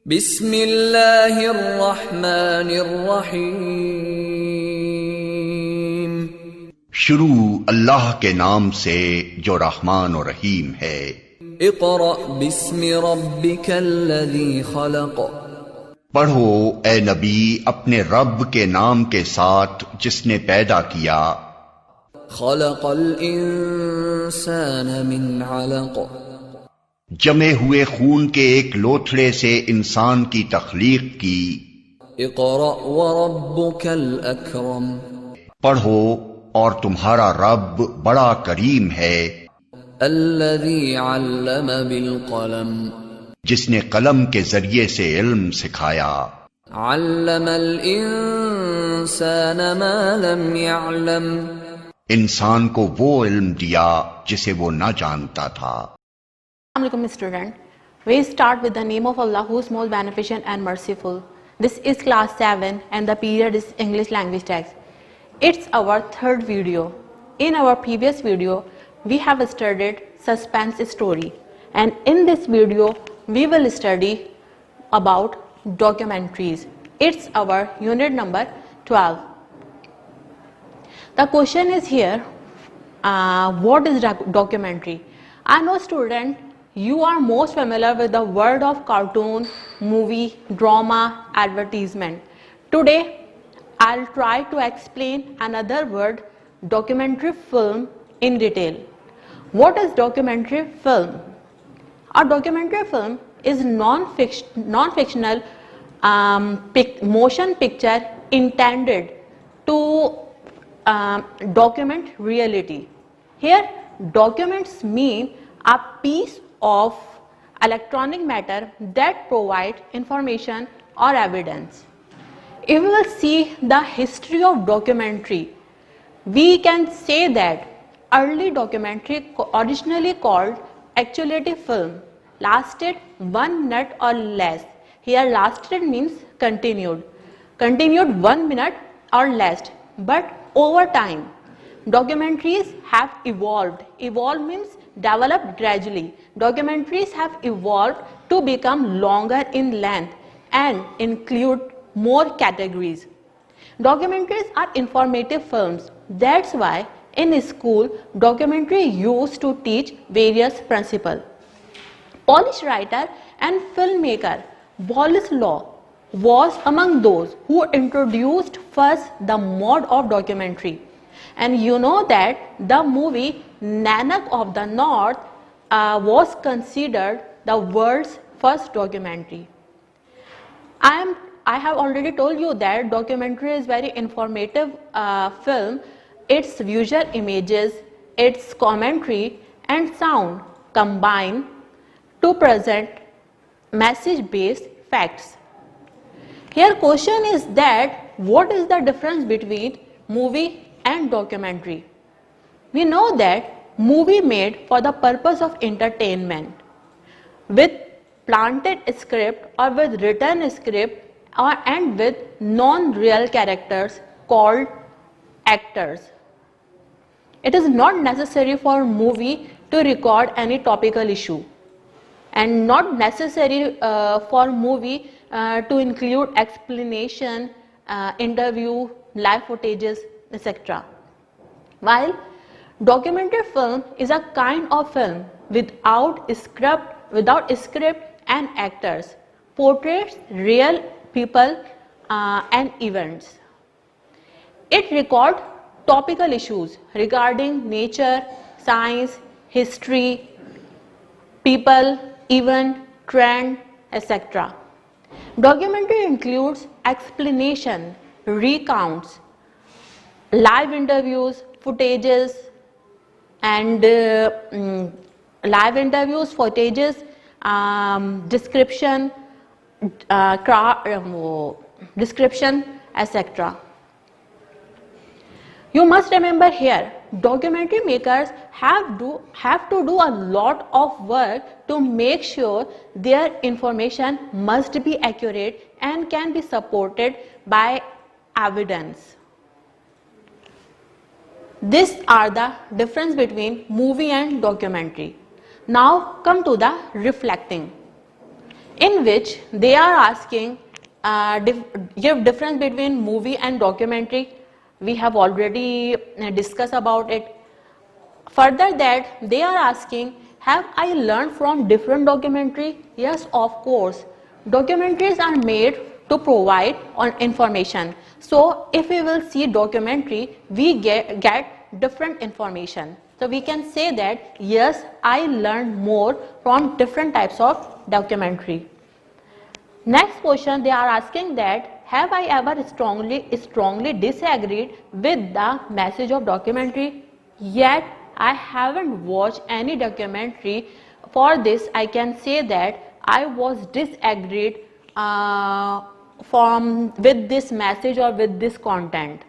बिस्मिल्लाहिर्रहमानिर्रहीम। शुरू अल्लाह के नाम से जो रहमान और रहीम है। इक़रा बिस्मि रब्बिकल्लज़ी खलक़। पढ़ो ए नबी अपने रब के नाम के साथ जिसने पैदा किया। खलक़ल इंसान मिन अलक़। जमे हुए खून के एक लोथड़े से इंसान की तख्लीक की। इक़रा व रब्बुकल अकरम। पढ़ो और तुम्हारा रब बड़ा करीम है। अल्लज़ी अल्लम बिल क़लम। जिसने कलम के जरिए से इल्म सिखाया। अल्लमल इंसान मा लम यअलम। इंसान को वो इल्म दिया जिसे वो न जानता था। Assalamualaikum student. We start with the name of Allah who is most beneficent and merciful. This is class 7 and the period is English language text. It's our third video. In our previous video we have studied suspense story, and in this video we will study about documentaries. It's our unit number 12. The question is here, what is documentary? I know student, you are most familiar with the word of cartoon, movie, drama, advertisement. Today I'll try to explain another word, documentary film, in detail. What is documentary film? A documentary film is non-fictional motion picture intended to document reality. Here documents mean a piece of electronic matter that provides information or evidence. If we will see the history of documentary, we can say that early documentary, originally called actuative film, lasted 1 minute or less. Here lasted means continued 1 minute or less. But over time documentaries have evolved. Evolved means developed gradually. Documentaries have evolved to become longer in length and include more categories. Documentaries are informative films. That's why in school documentary used to teach various principles. Polish writer and filmmaker Boris Law was among those who introduced first the mode of documentary. And you know that the movie Nanak of the North was considered the world's first documentary. I have already told you that documentary is very informative film. Its visual images, its commentary and sound combine to present message-based facts. Here question is that what is the difference between movie and documentary? We know that movie made for the purpose of entertainment with planted script or with written script and with non-real characters called actors. It is not necessary for movie to record any topical issue, and not necessary for movie to include explanation, interview, live footages, etc. While documentary film is a kind of film without script and actors, portrays real people and events. It records topical issues regarding nature, science, history, people, event, trend, etc. Documentary includes explanation, recounts, live interviews, footages, and description, etc. You must remember here, documentary makers have to do a lot of work to make sure their information must be accurate and can be supported by evidence. These are the difference between movie and documentary. Now come to the reflecting. in which they are asking give difference between movie and documentary. We have already discussed about it. Further that they are asking, have I learned from different documentary? Yes, of course. Documentaries are made to provide on information. So if we will see documentary, we get different information. So we can say that yes, I learned more from different types of documentary. Next question, they are asking that have I ever strongly disagreed with the message of documentary? Yet I haven't watched any documentary. For this, I can say that I was disagreed with this message or with this content.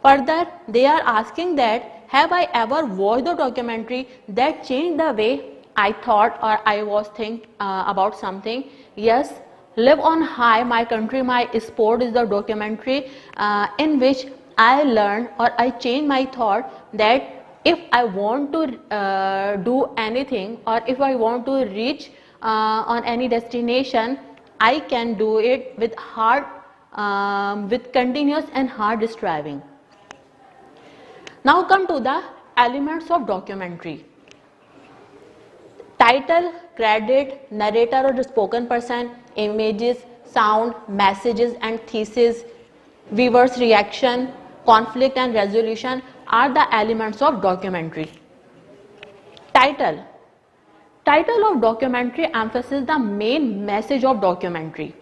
Further, they are asking that have I ever watched a documentary that changed the way I thought or I was think about something? Yes, Live on High, My Country, My Sport is the documentary in which I learned or I changed my thought that if I want to do anything or if I want to reach on any destination, I can do it with with continuous and hard striving. Now come to the elements of documentary. Title, credit, narrator or the spoken person, images, sound, messages and thesis, viewer's reaction, conflict and resolution are the elements of documentary. Title. Title of documentary emphasizes the main message of documentary.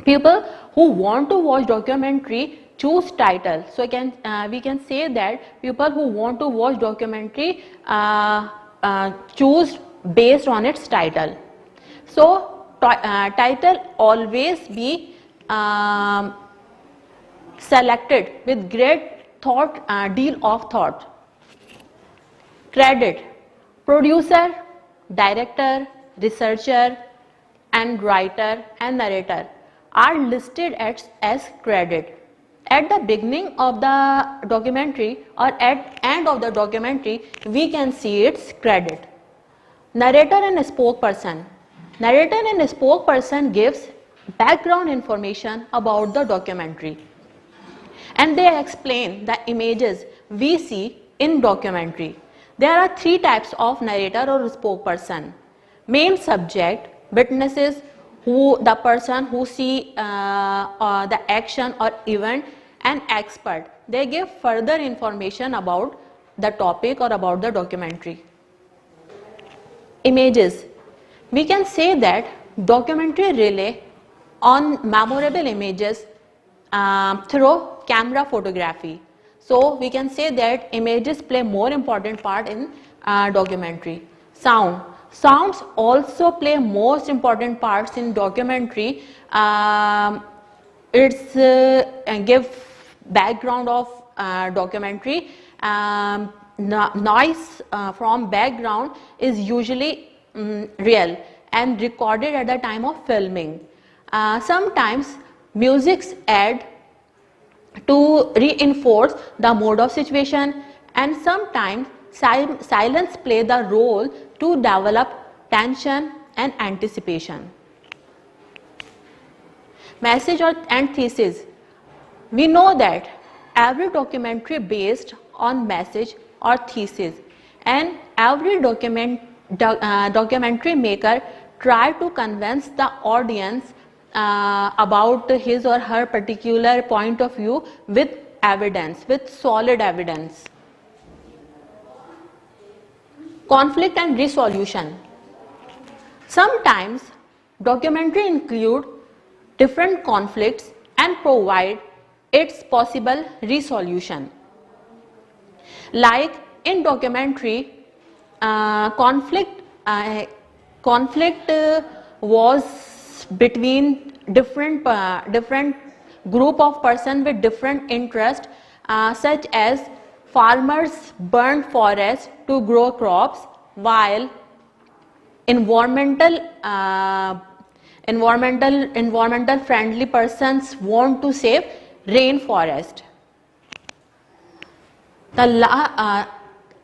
People who want to watch documentary choose title. So we can say that people who want to watch documentary choose based on its title. So title always be selected with great deal of thought. Credit. Producer, director, researcher and writer and narrator are listed as credit. At the beginning of the documentary or at end of the documentary, we can see its credit. Narrator and spokesperson. Narrator and spokesperson gives background information about the documentary and they explain the images we see in documentary. There are three types of narrator or spokesperson. Main subject, witnesses, the person who see the action or event, and expert. They give further information about the topic or about the documentary. Images. We can say that documentary rely on memorable images through camera photography. So we can say that images play more important part in documentary. Sound. Sounds also play most important parts in documentary. It's give background of documentary. Noise from background is usually real and recorded at the time of filming. Sometimes musics add to reinforce the mode of situation, and sometimes silence play the role to develop tension and anticipation. Message and thesis. We know that every documentary based on message or thesis, and every documentary maker try to convince the audience about his or her particular point of view with evidence, with solid evidence. Conflict and resolution. Sometimes documentary include different conflicts and provide its possible resolution. Like in documentary, conflict was between different group of person with different interest, such as farmers burn forest to grow crops, while environmental friendly persons want to save rainforest. The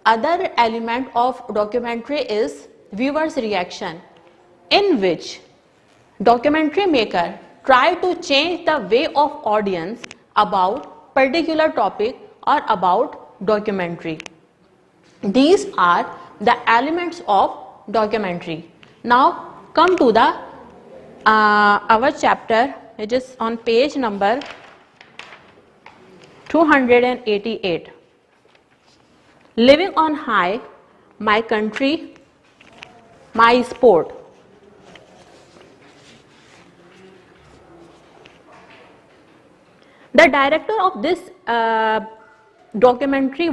other element of documentary is viewer's reaction, in which documentary maker try to change the way of audience about particular topic or about documentary. These are the elements of documentary. Now come to the our chapter, which is on page number 288. Living on high, my country, my sport. The director of this documentary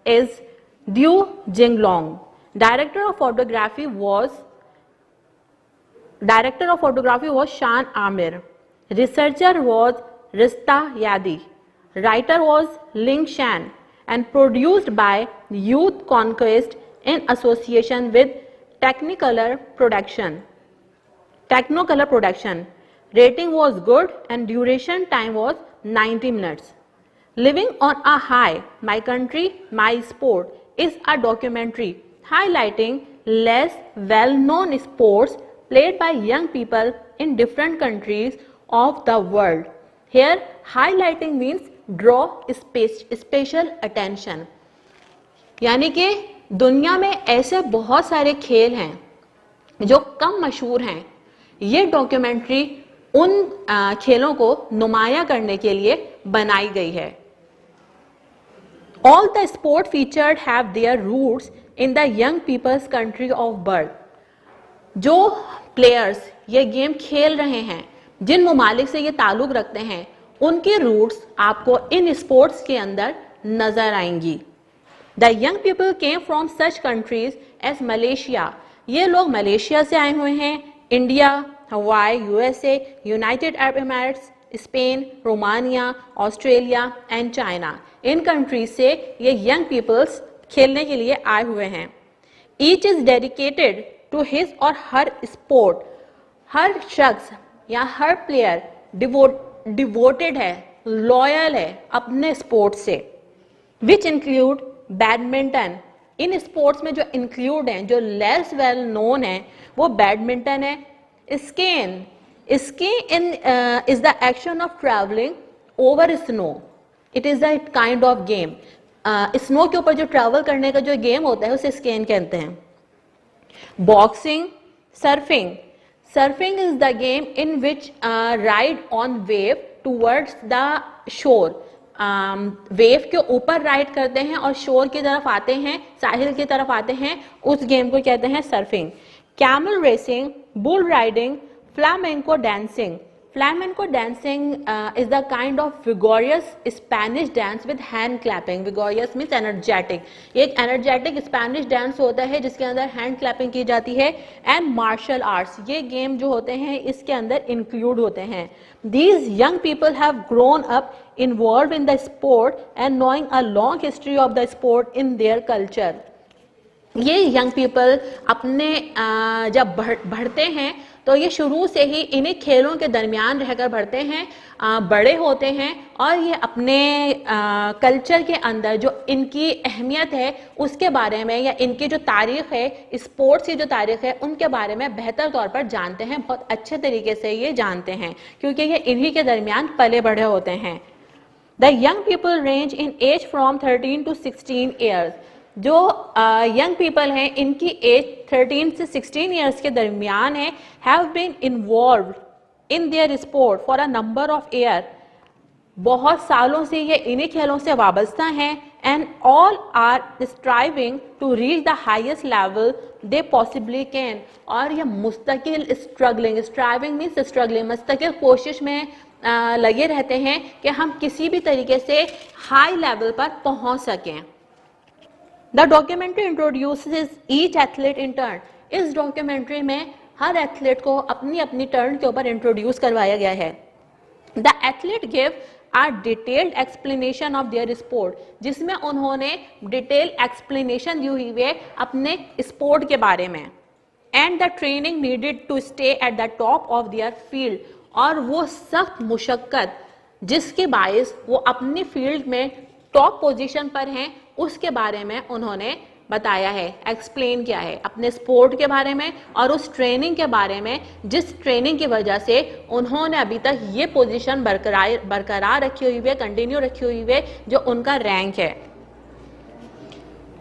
is Du Jinglong. Director of photography was Shan Amir. Researcher was Rista Yadi. Writer was Ling Shan, and produced by Youth Conquest in association with Technicolor Production. Rating was good and duration time was 90 minutes. Living on a High, My Country, My Sport is a documentary highlighting less well-known sports played by young people in different countries of the world. Here, highlighting means draw special attention. यानी कि दुनिया में ऐसे बहुत सारे खेल हैं जो कम मशहूर हैं. ये डॉक्यूमेंट्री उन खेलों को नुमाया करने के लिए बनाई गई है. All the sport featured have their roots in the young people's country of birth. जो प्लेयर्स ये गेम खेल रहे हैं, जिन ममालिक से ये ताल्लुक रखते हैं, उनके रूट्स आपको इन स्पोर्ट्स के अंदर नजर आएंगी. The young people came from such countries as Malaysia. ये लोग मलेशिया से आए हुए हैं, India, Hawaii, USA, United Arab Emirates, Spain, Romania, Australia and China. इन कंट्रीज से ये यंग पीपल्स खेलने के लिए आए हुए हैं. Each is dedicated to his और हर स्पोर्ट. हर शख्स या हर प्लेयर डिवोटेड है, लॉयल है अपने स्पोर्ट्स से. Which include badminton. इन स्पोर्ट्स में जो इंक्लूड हैं, जो लेस वेल नोन है, वो बैडमिंटन है. Skiing is the action of traveling over snow. It is a kind of game. Snow के ऊपर जो ट्रैवल करने का जो गेम होता है उसे स्कीइंग कहते हैं. Boxing, surfing. Surfing is the game in which ride on wave towards the shore. Wave के ऊपर राइड करते हैं और शोर की तरफ आते हैं, साहिल की तरफ आते हैं, उस गेम को कहते हैं surfing. Camel racing, bull riding, flamenco dancing. Flamenco dancing is the kind of vigorous Spanish dance with hand clapping. Vigorous means energetic. एक energetic Spanish dance होता है जिसके अंदर hand clapping की जाती है. And martial arts. ये गेम जो होते हैं इसके अंदर include होते हैं. These young people have grown up involved in the sport and knowing a long history of the sport in their culture. ये यंग पीपल अपने जब बढ़ते हैं तो ये शुरू से ही इन्हीं खेलों के दरमियान रहकर बढ़ते हैं, बड़े होते हैं और ये अपने कल्चर के अंदर जो इनकी अहमियत है उसके बारे में या इनकी जो तारीख है, स्पोर्ट्स की जो तारीख है, उनके बारे में बेहतर तौर पर जानते हैं. बहुत अच्छे तरीके से ये जानते हैं क्योंकि ये इन्हीं के दरमियान पले बढ़े होते हैं. The young people range in age from 13 to 16 years. जो यंग पीपल हैं इनकी एज 13 से 16 ईयर्स के दरमियान है. Have been involved in their sport for a number of year. बहुत सालों से ये इन्हीं खेलों से वाबस्ता हैं. And all are striving to reach the highest level they possibly can. और ये मुस्तकिल स्ट्रगलिंग, स्ट्राइविंग मीन्स स्ट्रगलिंग, मुस्तकिल कोशिश में लगे रहते हैं कि हम किसी भी तरीके से हाई लेवल पर पहुंच सकें. The documentary introduces each athlete in turn. इस डॉक्यूमेंट्री में हर एथलीट को अपनी अपनी टर्न के ऊपर इंट्रोड्यूस करवाया गया है. The athlete give a detailed explanation of their sport. जिसमें उन्होंने डिटेल एक्सप्लेनेशन दी हुई है अपने स्पोर्ट के बारे में. And the training needed to stay at the top of their field. और वो सख्त मुशक्कत जिसके बायस वो अपनी फील्ड में टॉप पोजीशन पर हैं उसके बारे में उन्होंने बताया है, एक्सप्लेन किया है अपने स्पोर्ट के बारे में और उस ट्रेनिंग के बारे में जिस ट्रेनिंग की वजह से उन्होंने अभी तक ये पोजीशन बरकरार रखी हुई है, कंटिन्यू रखी हुई है, जो उनका रैंक है।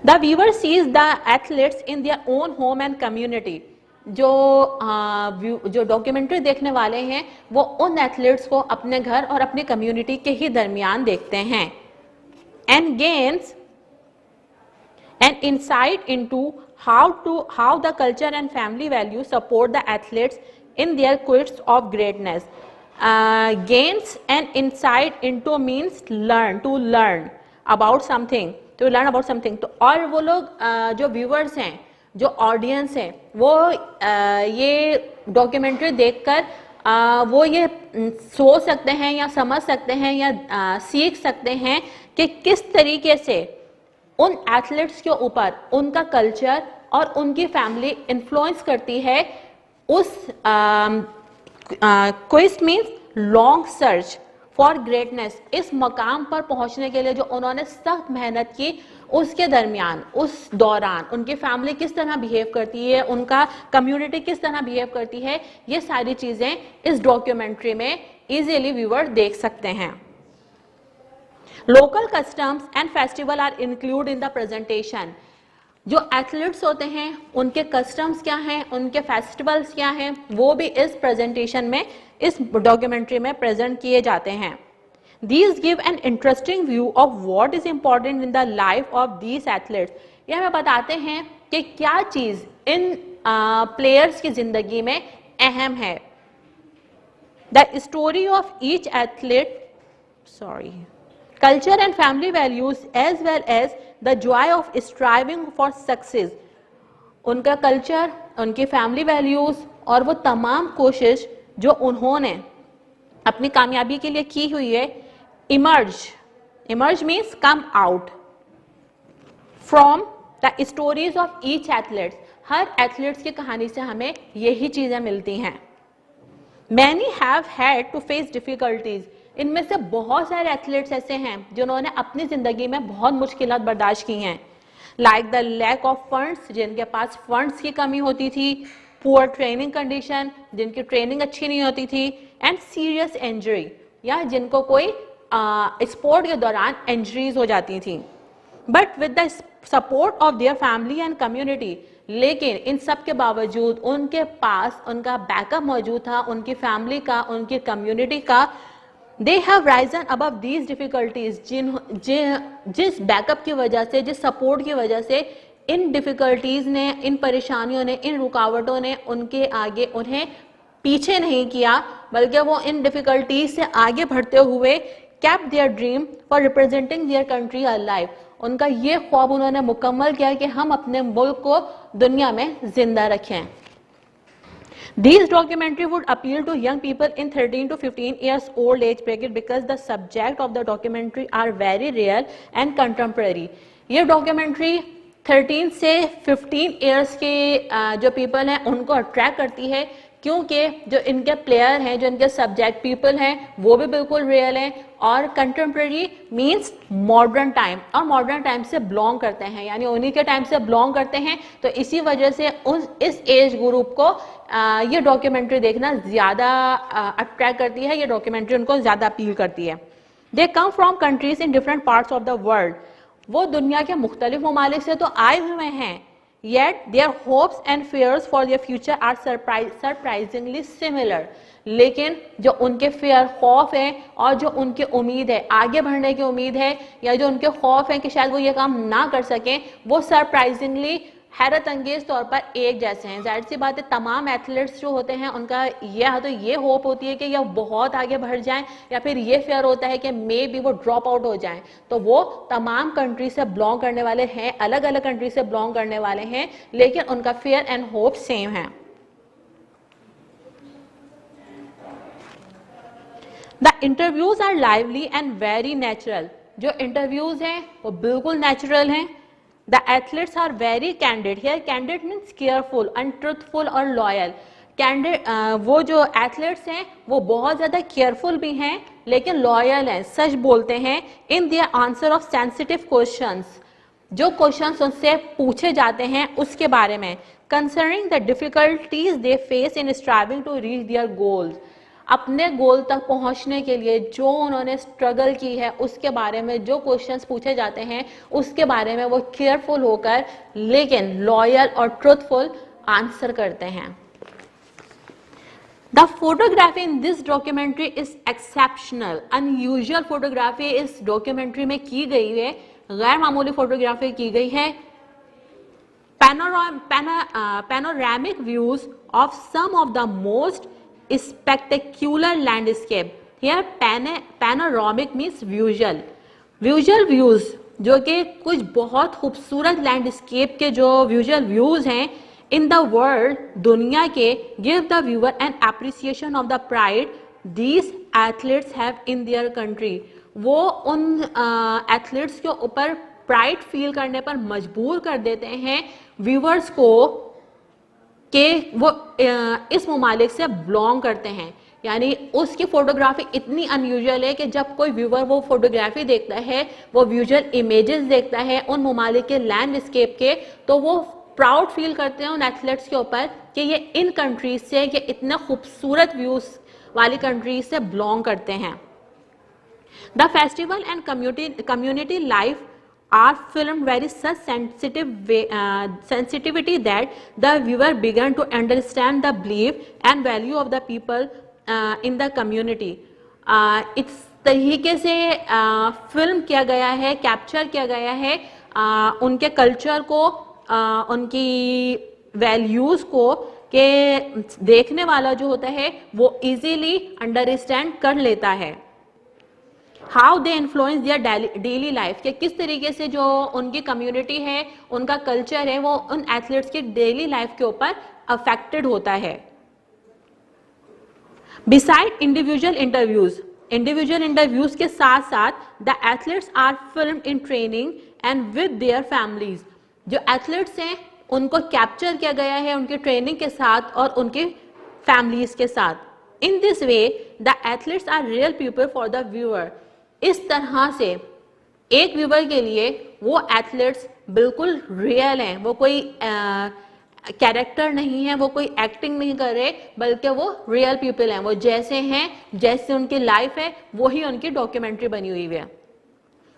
The viewer sees the athletes in their own home and community. जो डॉक्यूमेंट्री देखने वाले हैं वो उन एथलीट्स को अपने घर और अपनी कम्युनिटी के ही दरमियान देखते हैं। And gains an insight into how the culture and family values support the athletes in their quest of greatness. Gains an insight into means to learn about something. तो और वो लोग जो व्यूअर्स हैं, जो ऑडियंस हैं, वो ये डॉक्यूमेंट्री देखकर वो ये सोच सकते हैं या समझ सकते हैं या सीख सकते हैं कि किस तरीके से उन एथलीट्स के ऊपर उनका कल्चर और उनकी फैमिली इन्फ्लुएंस करती है उस quest means long search for greatness, इस मकाम पर पहुंचने के लिए जो उन्होंने सख्त मेहनत की, उसके दरमियान उस दौरान उनकी फैमिली किस तरह बिहेव करती है, उनका कम्युनिटी किस तरह बिहेव करती है, ये सारी चीज़ें इस डॉक्यूमेंट्री में इजीली व्यूअर देख सकते हैं। Local customs and festival are include in the presentation. जो एथलीट्स होते हैं उनके कस्टम्स क्या हैं, उनके फेस्टिवल्स क्या हैं, वो भी इस प्रेजेंटेशन में, इस डॉक्यूमेंट्री में प्रेजेंट किए जाते हैं। These give an interesting view of what is important in the life of these athletes. ये हमें बताते हैं कि क्या चीज़ इन प्लेयर्स की जिंदगी में अहम है। The story of each athlete, culture and family values as well as the joy of striving for success. उनका कल्चर, उनकी फैमिली वैल्यूज और वो तमाम कोशिश जो उन्होंने अपनी कामयाबी के लिए की हुई है, emerge means come out from the stories of each athletes. हर एथलीट्स की कहानी से हमें यही चीजें मिलती हैं। Many have had to face difficulties. इनमें से बहुत सारे एथलीट्स ऐसे हैं जिन्होंने अपनी जिंदगी में बहुत मुश्किलात बर्दाश्त की हैं। Like the lack of funds, जिनके पास फंड्स की कमी होती थी, पुअर ट्रेनिंग कंडीशन, जिनकी ट्रेनिंग अच्छी नहीं होती थी, एंड सीरियस इंजरी, या जिनको कोई स्पोर्ट के दौरान इंजरीज हो जाती थी। But with the support of their family and community, लेकिन इन सब के बावजूद उनके पास उनका बैकअप मौजूद था, उनकी फैमिली का, उनकी कम्युनिटी का। They have risen above these difficulties, जिस बैकअप की वजह से, जिस सपोर्ट की वजह से इन डिफिकल्टीज ने, इन परेशानियों ने, इन रुकावटों ने उनके आगे उन्हें पीछे नहीं किया, बल्कि वो इन डिफिकल्टीज से आगे बढ़ते हुए kept their dream for representing their country alive. उनका ये ख्वाब उन्होंने मुकम्मल किया कि हम अपने मुल्क को दुनिया में जिंदा रखें। These documentary would appeal to young people in 13 to 15 years old age bracket because the subject of the documentary are very real and contemporary. ये documentary 13 से 15 years के जो people हैं उनको attract करती है, क्योंकि जो इनके प्लेयर हैं, जो इनके सब्जेक्ट पीपल हैं, वो भी बिल्कुल रियल हैं और कंटेम्प्रेरी मींस मॉडर्न टाइम, और मॉडर्न टाइम से बिलोंग करते हैं, यानी उन्हीं के टाइम से बिलोंग करते हैं। तो इसी वजह से इस एज ग्रुप को ये डॉक्यूमेंट्री देखना ज़्यादा अट्रैक्ट करती है, ये डॉक्यूमेंट्री उनको ज़्यादा अपील करती है। They come from countries in different parts of the world. वो दुनिया के मुख्तलिफ ममालिक से तो आए हुए हैं, yet their hopes and fears for their future are surprisingly similar. लेकिन जो उनके फेयर, खौफ है, और जो उनकी उम्मीद है, आगे बढ़ने की उम्मीद है, या जो उनके खौफ है कि शायद वो ये काम ना कर सकें, वो सरप्राइजिंगली, हैरत अंगेज तौर पर एक जैसे हैं। जाहिर सी बात है, तमाम एथलीट्स जो होते हैं उनका ये होप होती है कि यह बहुत आगे बढ़ जाएं, या फिर ये फेयर होता है कि मे बी वो ड्रॉप आउट हो जाएं। तो वो तमाम कंट्री से बिलोंग करने वाले हैं, अलग अलग कंट्री से बिलोंग करने वाले हैं, लेकिन उनका फेयर एंड होप सेम है। The interviews are lively and very natural. जो इंटरव्यूज हैं वो बिल्कुल नेचुरल हैं। The athletes are very candid. Here candid means careful, untruthful और loyal. Candid वो जो एथलीट्स हैं वो बहुत ज़्यादा केयरफुल भी हैं, लेकिन लॉयल हैं, सच बोलते हैं। In their answer of sensitive questions, जो क्वेश्चंस उनसे पूछे जाते हैं उसके बारे में, concerning the difficulties they face in striving to reach their goals, अपने गोल तक पहुंचने के लिए जो उन्होंने स्ट्रगल की है उसके बारे में जो क्वेश्चंस पूछे जाते हैं उसके बारे में वो केयरफुल होकर लेकिन लॉयल और ट्रूथफुल आंसर करते हैं। The photography in this documentary is exceptional, unusual photography इस डॉक्यूमेंट्री में की गई है, गैर मामूली फोटोग्राफी की गई है। Panoramic views of some of the most spectacular landscape. Here panoramic means visual views, जो कि कुछ बहुत खूबसूरत लैंडस्केप के जो विजुअल व्यूज हैं इन द वर्ल्ड, दुनिया के, give the viewer an appreciation of the pride these athletes have in their country. वो उन एथलीट्स के ऊपर प्राइड फील करने पर मजबूर कर देते हैं व्यूअर्स को कि वो इस ममालिक से बिलोंग करते हैं। यानी उसकी फोटोग्राफी इतनी अनयूजुअल है कि जब कोई व्यूअर वो फोटोग्राफी देखता है, वो विजुअल इमेजेस देखता है उन ममालिक के लैंडस्केप के, तो वो प्राउड फील करते हैं उन एथलीट्स के ऊपर कि ये इन कंट्रीज से, ये इतने खूबसूरत व्यूज वाली कंट्रीज से बिलोंग करते हैं। The festival and community life are filmed very such sensitivity that the viewer began to understand the belief and value of the people in the community. इस तरीके से फिल्म किया गया है, कैप्चर किया गया है उनके कल्चर को, उनकी वैल्यूज को, के देखने वाला जो होता है वो इजीली अंडरस्टैंड कर लेता है। How they influence their daily life, कि किस तरीके से जो उनकी कम्युनिटी है, उनका कल्चर है, वो उन एथलीट्स की डेली लाइफ के ऊपर अफेक्टेड होता है। बिसाइड इंडिविजुअल इंटरव्यूज के साथ साथ the athletes are film in training and with their families. जो एथलीट्स हैं उनको कैप्चर किया गया है उनकी ट्रेनिंग के साथ और उनके फैमिलीज के साथ। In this way the athletes are real people for the viewer. इस तरह से एक व्यूअर के लिए वो एथलीट्स बिल्कुल रियल हैं, वो कोई कैरेक्टर नहीं है, वो कोई एक्टिंग नहीं कर रहे, बल्कि वो रियल पीपल हैं, वो जैसे हैं, जैसे उनकी लाइफ है वही उनकी डॉक्यूमेंट्री बनी हुई है।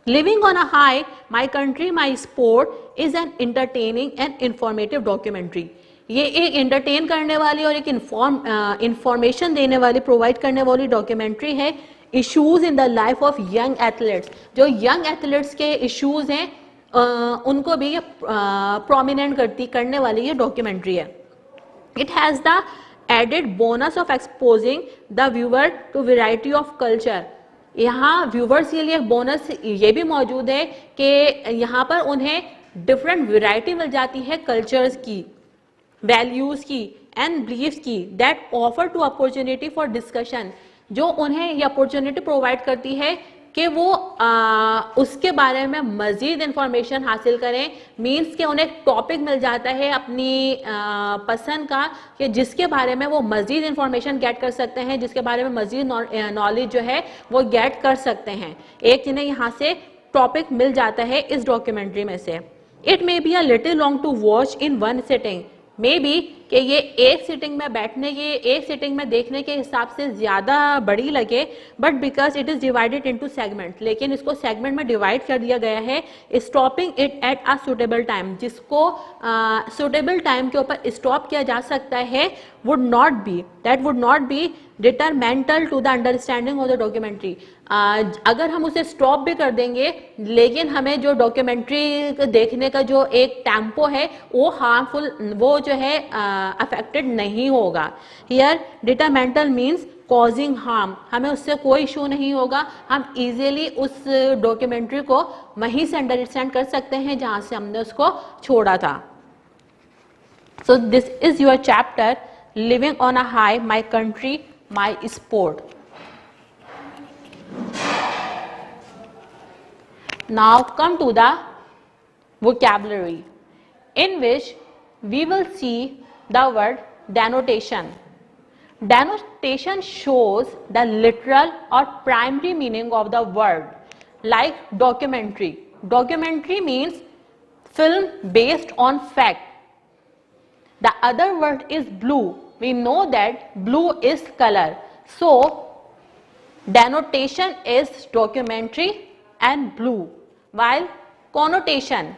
Living on a high, my country my sport is an entertaining and informative documentary. ये एक एंटरटेन करने वाली और एक इंफॉर्मेशन देने वाली, प्रोवाइड करने वाली डॉक्यूमेंट्री है। Issues in the life of young athletes, जो यंग एथलीट्स के इश्यूज हैं उनको भी ये प्रोमिनेंट करने वाली ये डॉक्यूमेंट्री है। It has the added bonus of exposing the viewer to variety of culture. यहाँ व्यूअर्स के लिए बोनस ये भी मौजूद है कि यहाँ पर उन्हें डिफरेंट वैरायटी मिल जाती है कल्चर्स की, वैल्यूज की एंड बिलीव्स की, that offer to opportunity for discussion, जो उन्हें ये अपॉर्चुनिटी प्रोवाइड करती है कि वो उसके बारे में मज़ीद इंफॉर्मेशन हासिल करें। मीन्स कि उन्हें टॉपिक मिल जाता है अपनी पसंद का कि जिसके बारे में वो मज़ीद इंफॉर्मेशन गेट कर सकते हैं, जिसके बारे में मज़ीद नॉलेज जो है वो गेट कर सकते हैं। एक जिन्हें यहाँ से टॉपिक मिल जाता है इस डॉक्यूमेंट्री में से। It may be a little long to watch in one sitting, maybe कि ये एक सिटिंग में बैठने के, एक सिटिंग में देखने के हिसाब से ज़्यादा बड़ी लगे, but because it is divided into segment, लेकिन इसको सेगमेंट में डिवाइड कर दिया गया है। Stopping it at a suitable time, जिसको सुटेबल टाइम के ऊपर स्टॉप किया जा सकता है, would not be detrimental to the understanding of the documentary. अगर हम उसे स्टॉप भी कर देंगे, लेकिन हमें जो डॉक्यूमेंट्री देखने का जो एक टेम्पो है वो हार्मफुल, वो जो है अफेक्टेड नहीं होगा। Here detrimental means causing harm, हमें उससे कोई इशू नहीं होगा, हम इजीली उस डॉक्यूमेंट्री को वहीं से अंडरस्टैंड कर सकते हैं जहां से हमने उसको छोड़ा था। So this is your chapter living on a high, my country my sport. Now come to the vocabulary, in which we will see the word denotation. Denotation shows the literal or primary meaning of the word, like documentary. Documentary means film based on fact. The other word is blue. We know that blue is color. So denotation is documentary and blue, while connotation,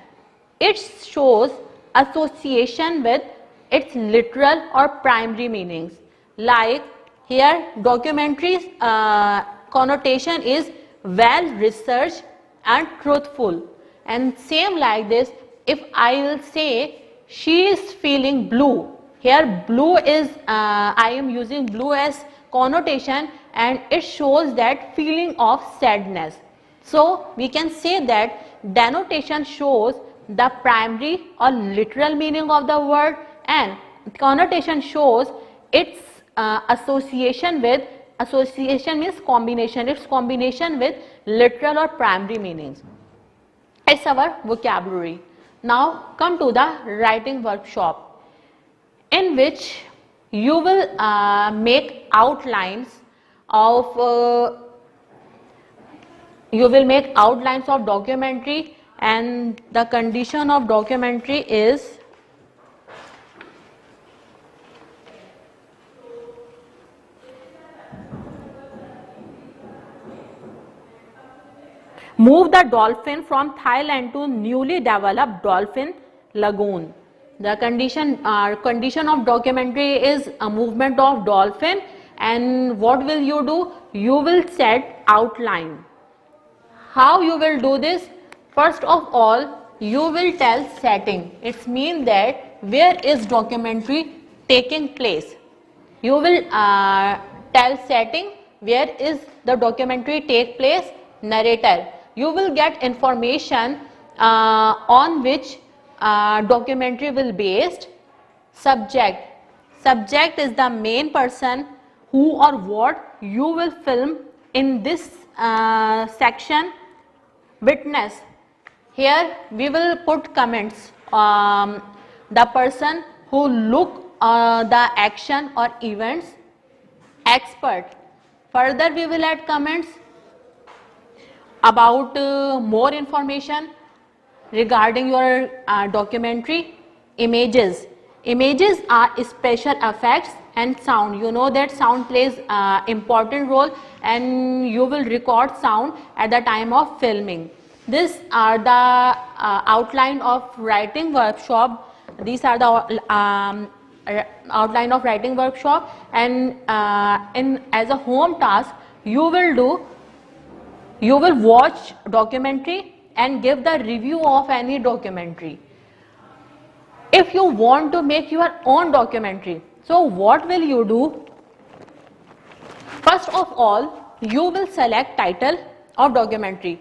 it shows association with its literal or primary meanings. Like here, documentary's connotation is well researched and truthful. And same like this, if I will say she is feeling blue, here blue is, I am using blue as connotation, and it shows that feeling of sadness. So we can say that denotation shows the primary or literal meaning of the word, and connotation shows its association with, association means combination, its combination with literal or primary meanings. It's our vocabulary. Now come to the writing workshop, in which you will make outlines of documentary, and the condition of documentary is move the dolphin from Thailand to newly developed dolphin lagoon. The condition of documentary is a movement of dolphin, and what will you do? You will set outline. How you will do this? First of all, you will tell setting. It means that where is documentary taking place. You will tell setting, where is the documentary take place, narrator. You will get information on which documentary will based. Subject. Subject is the main person who or what you will film in this section. Witness. Here we will put comments. The person who look the action or events. Expert. Further we will add comments about more information regarding your documentary. Images. Images are special effects and sound. You know that sound plays important role, and you will record sound at the time of filming. These are the outline of writing workshop. These are the outline of writing workshop, and as a home task you will watch documentary and give the review of any documentary. If you want to make your own documentary, so what will you do? First of all, you will select title of documentary,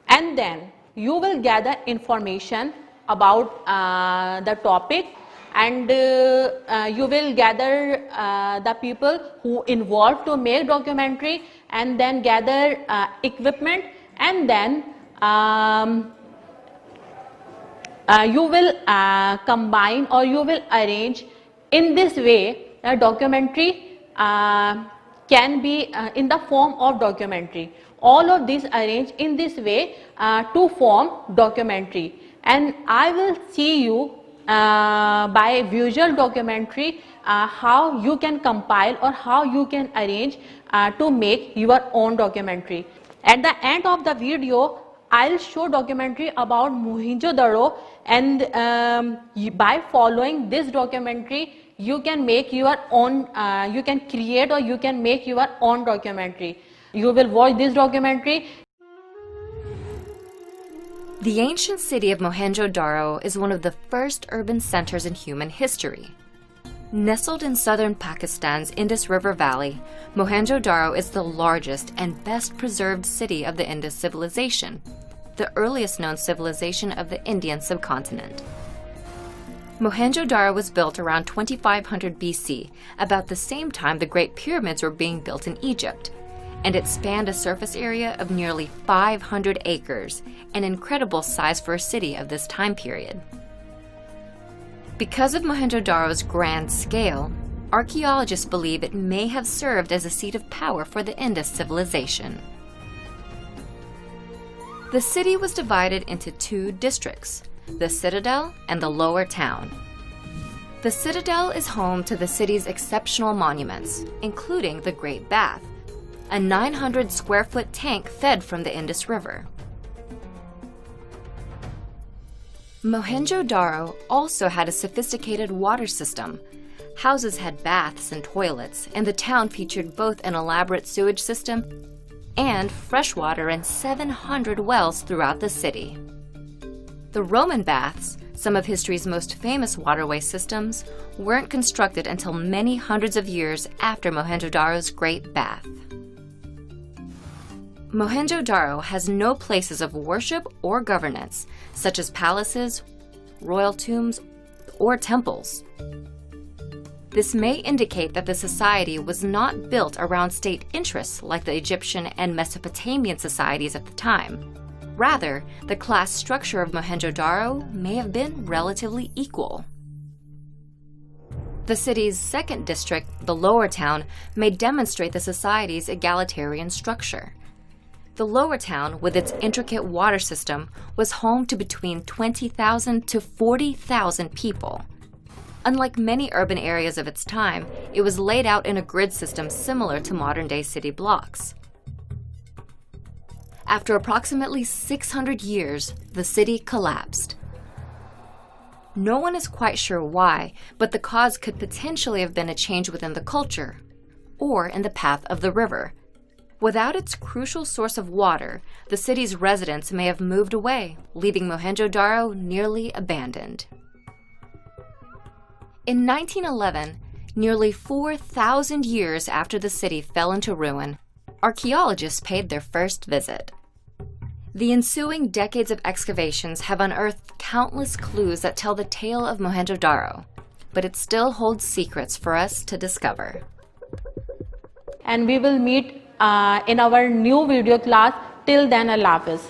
and then you will gather information about the topic, and you will gather the people who involved to make documentary, and then gather equipment, and then you will combine or you will arrange. In this way, a documentary can be in the form of documentary. All of these arranged in this way to form documentary, and I will see you by visual documentary how you can compile or how you can arrange to make your own documentary. At the end of the video, I'll show documentary about Mohenjo-daro, and by following this documentary you can make your own, you can create or you can make your own documentary. You will watch this documentary. The ancient city of Mohenjo-daro is one of the first urban centers in human history. Nestled in southern Pakistan's Indus River Valley, Mohenjo-daro is the largest and best preserved city of the Indus civilization, the earliest known civilization of the Indian subcontinent. Mohenjo-daro was built around 2500 BC, about the same time the Great Pyramids were being built in Egypt, and it spanned a surface area of nearly 500 acres, an incredible size for a city of this time period. Because of Mohenjo-daro's grand scale, archaeologists believe it may have served as a seat of power for the Indus civilization. The city was divided into two districts, the Citadel and the Lower Town. The Citadel is home to the city's exceptional monuments, including the Great Bath, a 900-square-foot tank fed from the Indus River. Mohenjo-Daro also had a sophisticated water system. Houses had baths and toilets, and the town featured both an elaborate sewage system and fresh water in 700 wells throughout the city. The Roman baths, some of history's most famous waterway systems, weren't constructed until many hundreds of years after Mohenjo-Daro's Great Bath. Mohenjo-Daro has no places of worship or governance, such as palaces, royal tombs, or temples. This may indicate that the society was not built around state interests like the Egyptian and Mesopotamian societies at the time. Rather, the class structure of Mohenjo-Daro may have been relatively equal. The city's second district, the Lower Town, may demonstrate the society's egalitarian structure. The Lower Town, with its intricate water system, was home to between 20,000 to 40,000 people. Unlike many urban areas of its time, it was laid out in a grid system similar to modern-day city blocks. After approximately 600 years, the city collapsed. No one is quite sure why, but the cause could potentially have been a change within the culture, or in the path of the river. Without its crucial source of water, the city's residents may have moved away, leaving Mohenjo-Daro nearly abandoned. In 1911, nearly 4,000 years after the city fell into ruin, archaeologists paid their first visit. The ensuing decades of excavations have unearthed countless clues that tell the tale of Mohenjo-Daro, but it still holds secrets for us to discover. And we will meet in our new video class. Till then, Allah Hafiz.